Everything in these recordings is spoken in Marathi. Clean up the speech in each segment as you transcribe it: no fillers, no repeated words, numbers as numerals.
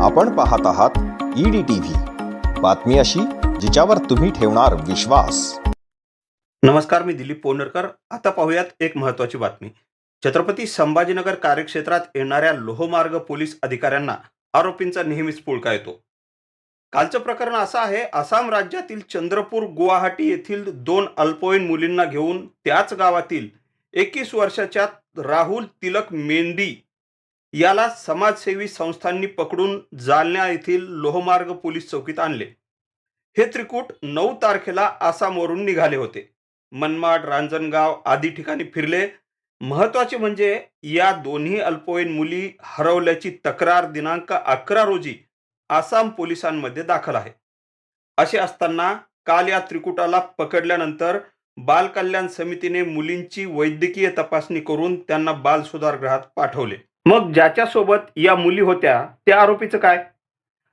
आपण पाहत आहात EDTV, बातमी अशी जिच्यावर तुम्ही ठेवणार विश्वास। नमस्कार, मी दिलीप पोनरकर। आता पाहूयात एक महत्त्वाची बातमी। छत्रपती संभाजीनगर कार्यक्षेत्रात येणाऱ्या लोहमार्ग पोलीस अधिकाऱ्यांना आरोपींचा नेहमीच पुळका येतो। कालचं प्रकरण असं आहे, आसाम राज्यातील चंद्रपूर गुवाहाटी येथील दोन अल्पवयीन मुलींना घेऊन त्याच गावातील 21 वर्षाच्या राहुल तिलक मेंदी याला समाजसेवी संस्थांनी पकडून जालना येथील लोहमार्ग पोलीस चौकीत आणले। हे त्रिकूट 9 तारखेला आसामवरून निघाले होते। मनमाड, रांजणगाव आदी ठिकाणी फिरले। महत्त्वाचे म्हणजे या दोन्ही अल्पवयीन मुली हरवल्याची तक्रार दिनांक 11 रोजी आसाम पोलिसांमध्ये दाखल आहे। असे असताना काल या त्रिकुटाला पकडल्यानंतर बाल कल्याण समितीने मुलींची वैद्यकीय तपासणी करून त्यांना बाल सुधारगृहात पाठवले। मग ज्याच्यासोबत या मुली होत्या त्या आरोपीचं काय?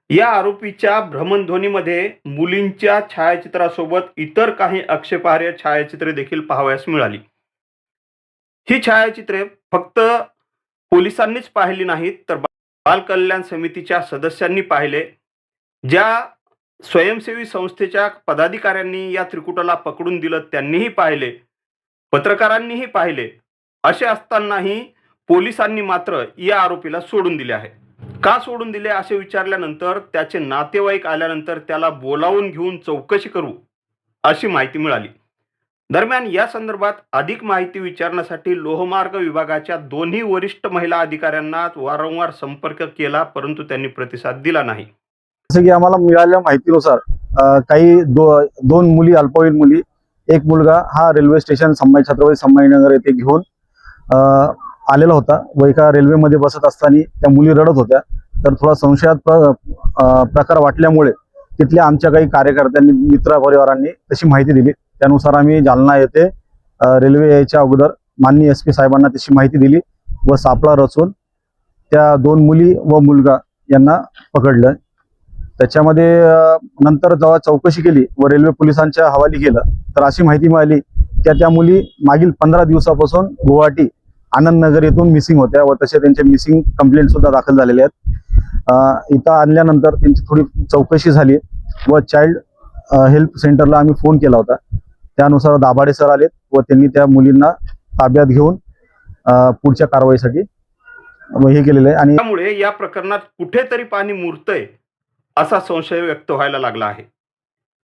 या आरोपीच्या भ्रमणध्वनीमध्ये मुलींच्या छायाचित्रासोबत इतर काही आक्षेपार्ह छायाचित्रे देखील पाहावयास मिळाली। ही छायाचित्रे फक्त पोलिसांनीच पाहिली नाहीत, तर बाल कल्याण समितीच्या सदस्यांनी पाहिले। ज्या स्वयंसेवी संस्थेच्या पदाधिकाऱ्यांनी या त्रिकुटाला पकडून दिलं त्यांनीही पाहिले, पत्रकारांनीही पाहिले। असे असतानाही पोलिसांनी मात्र या आरोपीला सोडून दिले आहे। का सोडून दिले असे विचारल्यानंतर त्याचे नातेवाईक आल्यानंतर त्याला बोलावून घेऊन चौकशी करू अशी माहिती मिळाली। दरम्यान या संदर्भात अधिक माहिती विचारण्यासाठी लोहमार्ग विभागाच्या दोन्ही वरिष्ठ महिला अधिकाऱ्यांना वारंवार संपर्क केला, परंतु त्यांनी प्रतिसाद दिला नाही। जसं की आम्हाला मिळालेल्या माहितीनुसार काही दोन मुली, अल्पवयीन मुली, एक मुलगा हा रेल्वे स्टेशन छत्रपती संभाजीनगर येथे घेऊन आलेला होता व एका रेल्वेमध्ये बसत असताना त्या मुली रडत होत्या। तर थोडा संशयास्पद प्रकार वाटल्यामुळे तिथल्या आमच्या काही कार्यकर्त्यांनी, मित्र परिवारांनी तशी माहिती दिली। त्यानुसार आम्ही जालना येथे रेल्वे यायच्या अगोदर माननीय SP साहेबांना तशी माहिती दिली व सापळा रचून त्या दोन मुली व मुलगा यांना पकडलं। त्याच्यामध्ये नंतर जेव्हा चौकशी केली व रेल्वे पोलिसांच्या हवाली केलं तर अशी माहिती मिळाली की त्या मुली मागील 15 दिवसापासून गुवाहाटी आनंद नगर येथून मिसिंग होत्या व तसे त्यांचे मिसिंग कंप्लेंट सुद्धा दाखल झालेले आहेत। इथं आणल्यानंतर त्यांची थोडी चौकशी झाली व चाइल्ड हेल्प सेंटरला आम्ही फोन केला होता। त्यानुसार दाभाडे सर आलेत व त्यांनी त्या मुलींना ताब्यात घेऊन पुढच्या कारवाईसाठी हे केलेलं आहे। आणि त्यामुळे या प्रकरणात कुठेतरी पाणी मुरतंय असा संशय व्यक्त व्हायला लागला आहे।